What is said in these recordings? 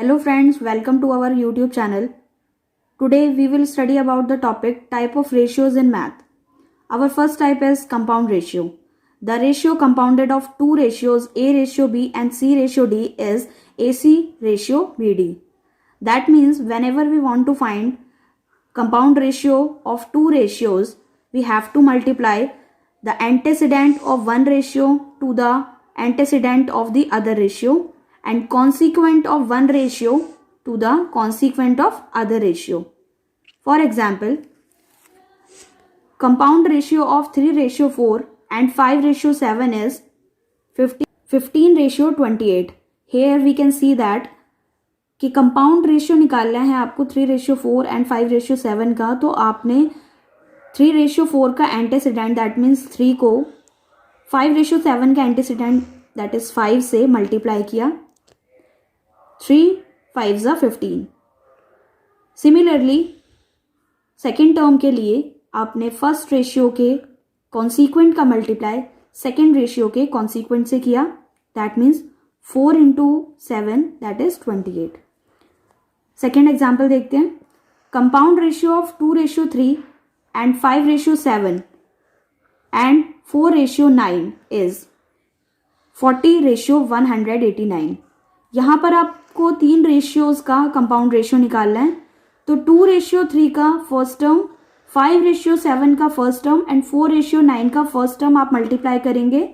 Hello friends, welcome to our YouTube channel. Today we will study about the topic type of ratios in math. Our first type is compound ratio. The ratio compounded of two ratios A ratio B and C ratio D is AC ratio BD. That means whenever we want to find compound ratio of two ratios, we have to multiply the antecedent of one ratio to the antecedent of the other ratio and consequent of one ratio to the consequent of other ratio. For example, compound ratio of 3 ratio 4 and 5 ratio 7 is 15 ratio 28. Here we can see that कि compound ratio निकालना है आपको 3 ratio 4 and 5 ratio 7 का, तो आपने 3 ratio 4 का antecedent that means 3 को 5 ratio 7 का एंटीसीडेंट दैट इज 5 से मल्टीप्लाई किया. 3 5 15. सिमिलरली सेकेंड टर्म के लिए आपने फर्स्ट रेशियो के कॉन्सिक्वेंट का मल्टीप्लाई सेकेंड रेशियो के कॉन्सिक्वेंट से किया. That means 4 into 7 that is 28. Second example देखते हैं. Compound ratio of 2 ratio 3 and 5 ratio 7 and 4 ratio 9 is 40 ratio 189. यहाँ पर आपको तीन रेशियोज का कंपाउंड रेशियो निकालना है. तो 2 रेशियो 3 का फर्स्ट टर्म, 5 रेशियो 7 का फर्स्ट टर्म एंड 4 रेशियो 9 का फर्स्ट टर्म आप मल्टीप्लाई करेंगे,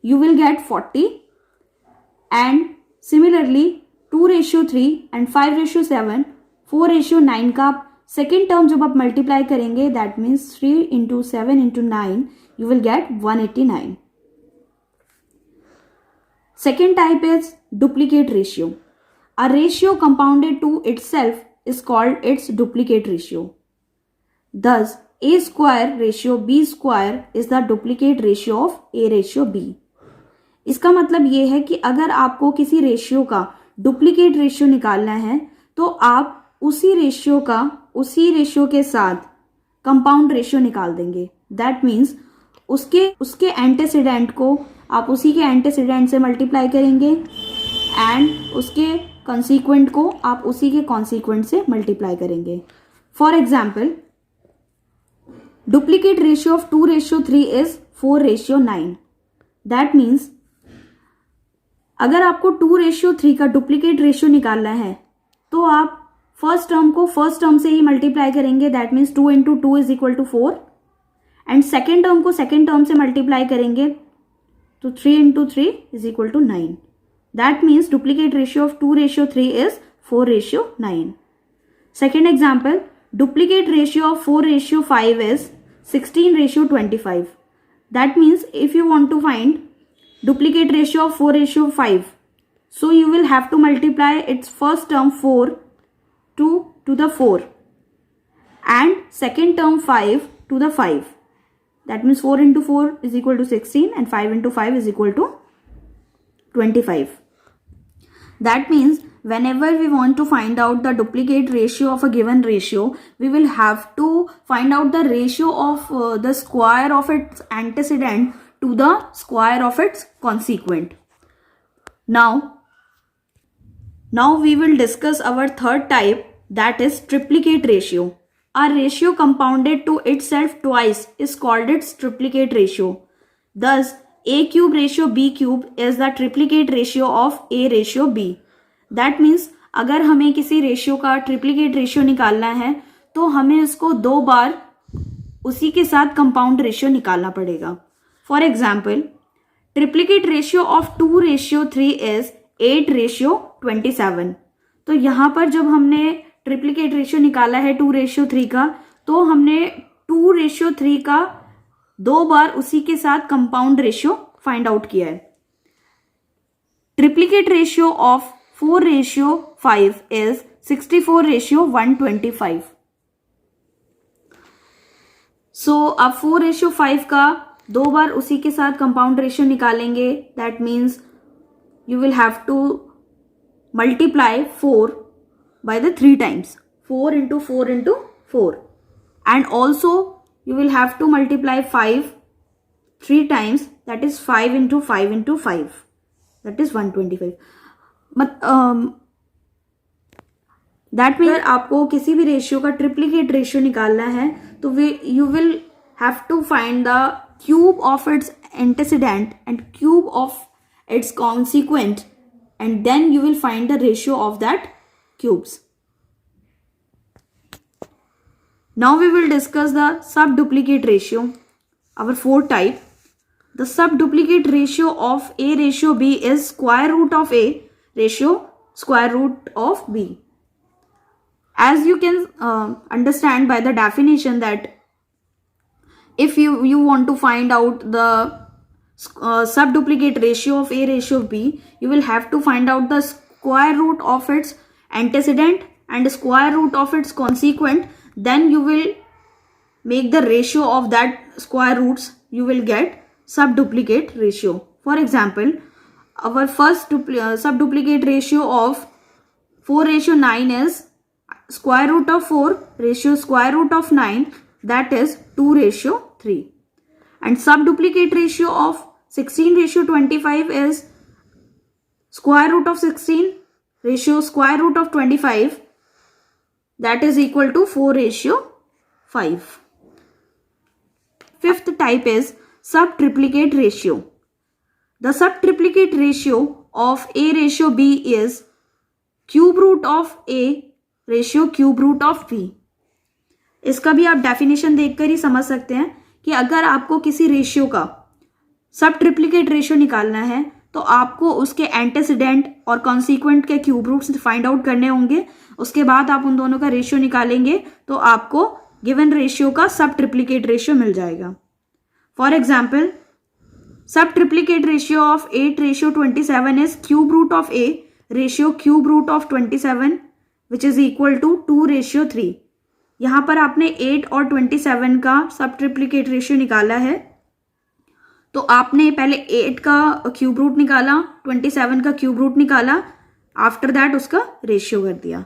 you will get 40. And similarly 2 ratio 3 and 5 ratio 7, 4 ratio 9 का सेकेंड टर्म जब आप मल्टीप्लाई करेंगे that means 3 into 7 into 9 you will get 189. Second type is duplicate ratio. A ratio compounded to itself is called its duplicate ratio. Thus, A square ratio B square is the duplicate ratio of A ratio B. इसका मतलब ये है कि अगर आपको किसी ratio का duplicate ratio निकालना है तो आप उसी रेशियो के साथ कंपाउंड रेशियो निकाल देंगे. दैट मीन्स उसके एंटीसीडेंट को आप उसी के एंटीसीडेंट से मल्टीप्लाई करेंगे एंड उसके कॉन्सिक्वेंट को आप उसी के कॉन्सिक्वेंट से मल्टीप्लाई करेंगे. For example, duplicate ratio of 2 ratio 3 is 4 ratio 9. That means अगर आपको 2 रेशियो 3 का डुप्लीकेट रेशियो निकालना है तो आप फर्स्ट टर्म को फर्स्ट टर्म से ही मल्टीप्लाई करेंगे. That means 2 into 2 is equal to 4 and second term को सेकेंड टर्म से मल्टीप्लाई करेंगे तो 3 into 3 is equal to 9. That means duplicate ratio of 2 ratio 3 is 4 ratio 9. Second example, duplicate ratio of 4 ratio 5 is 16 ratio 25. That means if you want to find duplicate ratio of 4 ratio 5, so you will have to multiply its first term 4 to the 4 and second term 5 to the 5. That means 4 into 4 is equal to 16 and 5 into 5 is equal to 25. That means whenever we want to find out the duplicate ratio of a given ratio, we will have to find out the ratio of the square of its antecedent to the square of its consequent. Now we will discuss our third type, that is triplicate ratio. A ratio compounded to itself twice is called its triplicate ratio. Thus, A cube ratio B cube is the triplicate ratio of A ratio B. That means अगर हमें किसी ratio का triplicate ratio निकालना है तो हमें उसको 2 बार उसी के साथ कंपाउंड रेशियो निकालना पड़ेगा. For example, triplicate ratio of 2 ratio 3 is 8 ratio 27. तो यहाँ पर जब हमने ट्रिप्लीकेट रेशियो निकाला है 2 रेशियो 3 का, तो हमने 2 रेशियो 3 का 2 बार उसी के साथ कंपाउंड रेशियो फाइंड आउट किया है. Triplicate ratio of 4 ratio 5 is 64 ratio 125. सो आप 4 रेशियो 5 का 2 बार उसी के साथ कंपाउंड रेशियो निकालेंगे. That means you will have to multiply 4 by the 3 times, 4 into 4 into 4, and also you will have to multiply 5 3 times, that is 5 into 5 into 5, that is 125. That mean आपको किसी भी ratio का triplicate ratio निकालना है तो you will have to find the cube of its antecedent and cube of its consequent and then you will find the ratio of that cubes. Now we will discuss the subduplicate ratio, our fourth type. The subduplicate ratio of A ratio B is square root of A ratio square root of B. As you can understand by the definition that if you want to find out the subduplicate ratio of A ratio of B, you will have to find out the square root of its antecedent and square root of its consequent. Then you will make the ratio of that square roots. You will get subduplicate ratio. For example, our first subduplicate ratio of 4:9 is square root of 4 ratio square root of 9, that is 2:3. And subduplicate ratio of 16:25 is square root of 16 ratio square root of 25, that is equal to 4:5. Fifth type is subtriplicate ratio. The subtriplicate ratio of A ratio B is cube root of A ratio cube root of B. इसका भी आप definition देखकर ही समझ सकते हैं कि अगर आपको किसी रेशियो का सब ट्रिप्लीकेट रेशियो निकालना है तो आपको उसके एंटेसिडेंट और कॉन्सिक्वेंट के क्यूब रूट्स फाइंड आउट करने होंगे. उसके बाद आप उन दोनों का रेशियो निकालेंगे तो आपको गिवन रेशियो का सब ट्रिप्लीकेट रेशियो मिल जाएगा. For example, sub triplicate ratio of 8:27 is cube root of A ratio cube root of 27 which is equal to 2:3. यहाँ पर आपने 8 और 27 का सब ट्रिप्लीकेट रेशियो निकाला है तो आपने पहले 8 का क्यूब रूट निकाला, 27 का क्यूब रूट निकाला, आफ्टर दैट उसका रेशियो कर दिया.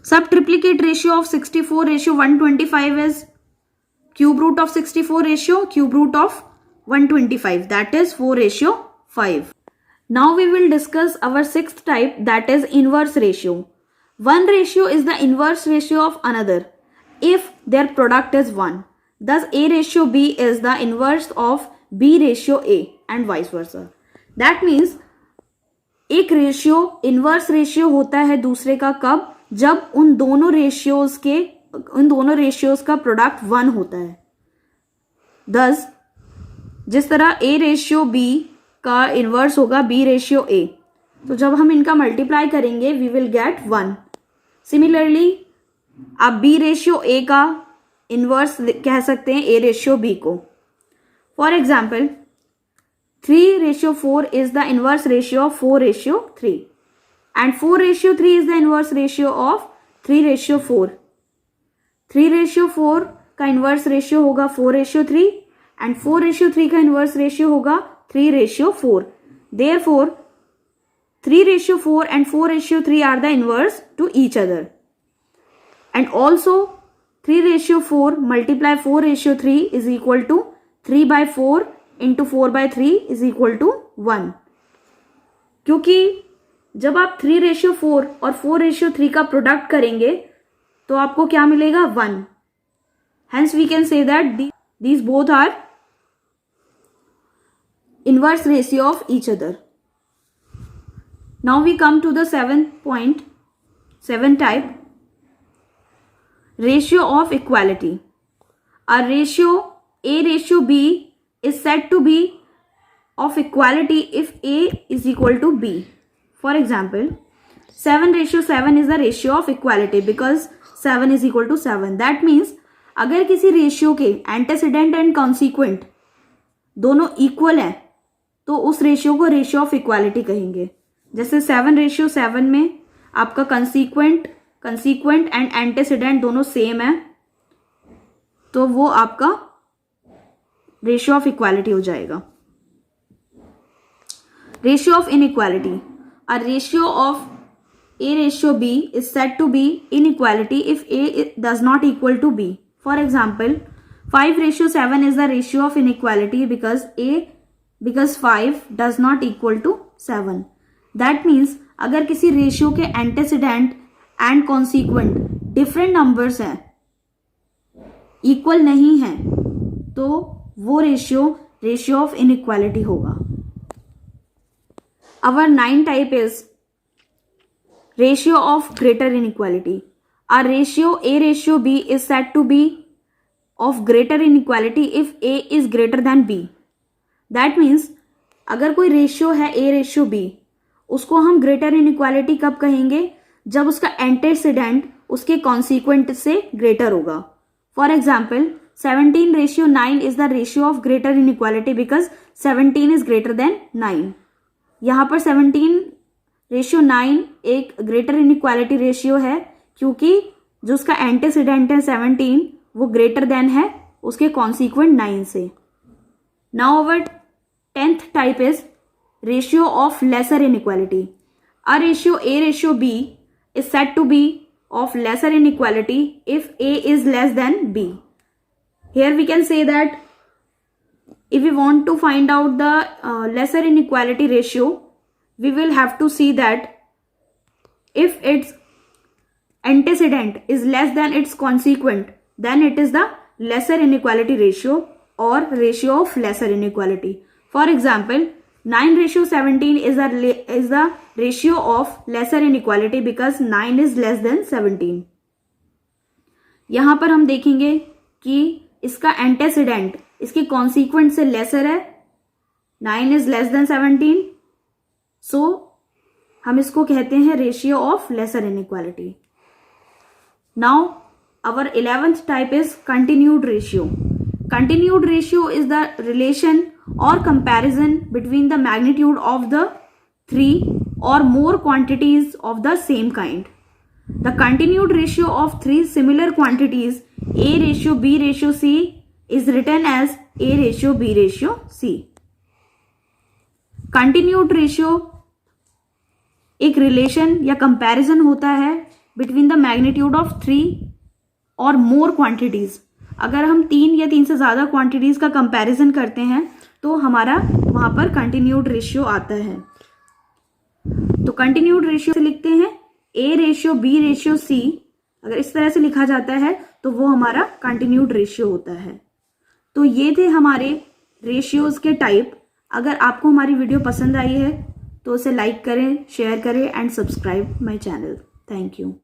Sub triplicate ratio of 64:125 is cube root of 64 ratio cube root of 125, that is 4:5. Now we will discuss our sixth type, that is inverse ratio. One ratio is the inverse ratio of another if their product is 1. Thus A ratio B is the inverse of B ratio A and vice versa. That means एक ratio inverse ratio होता है दूसरे का कब? जब उन दोनों ratios का प्रोडक्ट 1 होता है. Thus जिस तरह A रेशियो B का इनवर्स होगा B रेशियो A, तो जब हम इनका मल्टीप्लाई करेंगे वी विल गेट 1. सिमिलरली आप B रेशियो A का इनवर्स कह सकते हैं A रेशियो B को. For example 3:4 is the inverse ratio of 4:3 and 4:3 is the inverse ratio of 3:4. 3:4 का इनवर्स रेशियो होगा 4:3 एंड 4:3 का इनवर्स रेशियो होगा 3:4. Therefore 3:4 and 4:3 are the inverse to each other. And also 3:4 multiply 4:3 is equal to 3/4 into 4/3 is equal to 1. क्योंकि जब आप 3:4 और 4:3 का product करेंगे तो आपको क्या मिलेगा? 1. Hence we can say that these both are inverse ratio of each other. Now we come to the 7 type, ratio of equality. A ratio A ratio B is said to be of equality if A is equal to B. For example, 7:7 is the ratio of equality because 7 is equal to 7. That means अगर किसी ratio के antecedent and consequent दोनों equal हैं तो उस ratio को ratio of equality कहेंगे. जैसे 7:7 में आपका कंसीक्वेंट एंड एंटेसिडेंट दोनों सेम है तो वो आपका रेशियो ऑफ इक्वालिटी हो जाएगा. Ratio of inequality. A ratio of A ratio B is said to be inequality if A does not equal to B. For example, 5:7 is the ratio of inequality because 5 does not equal to 7. That means अगर किसी ratio के antecedent and consequent different numbers हैं, equal नहीं है, तो वो ratio of inequality होगा. Our 9th type is ratio of greater inequality. A ratio B is said to be of greater inequality if A is greater than B. That means अगर कोई ratio है A ratio B, उसको हम greater inequality कब कहेंगे? जब उसका antecedent उसके कॉन्सिक्वेंट से ग्रेटर होगा. For example 17:9 is the ratio of greater inequality because 17 is greater than 9. यहाँ पर 17:9 एक ग्रेटर इनइक्वालिटी रेशियो है क्योंकि जो उसका एंटेसिडेंट है 17 वो ग्रेटर देन है उसके कॉन्सिक्वेंट 9 से. Now our 10th type is ratio of lesser inequality. A ratio A ratio B is said to be of lesser inequality if A is less than B. Here we can say that if we want to find out the lesser inequality ratio, we will have to see that if its antecedent is less than its consequent, then it is the lesser inequality ratio or ratio of lesser inequality. For example, 9:17 is the ratio of lesser inequality because 9 is less than 17. यहाँ पर हम देखेंगे कि इसका antecedent इसके consequent से laser है, 9 is less then 17, सो हम इसको कहते हैं ratio of lesser inequality. Now our 11th type is continued ratio. Continued ratio is the relation और comparison between the magnitude of the 3 or more quantities of the same kind. The continued ratio of 3 similar quantities A ratio B ratio C is written as A ratio B ratio C. Continued ratio एक relation या comparison होता है between the magnitude of 3 और मोर quantities. अगर हम 3 या 3 से ज़्यादा क्वांटिटीज का कंपैरिजन करते हैं तो हमारा वहाँ पर कंटिन्यूड रेशियो आता है. तो कंटिन्यूड रेशियो से लिखते हैं A ratio B ratio C. अगर इस तरह से लिखा जाता है तो वो हमारा कंटिन्यूड रेशियो होता है. तो ये थे हमारे रेशियोज के टाइप. अगर आपको हमारी वीडियो पसंद आई है तो उसे लाइक करें, शेयर करें and subscribe my channel. Thank you.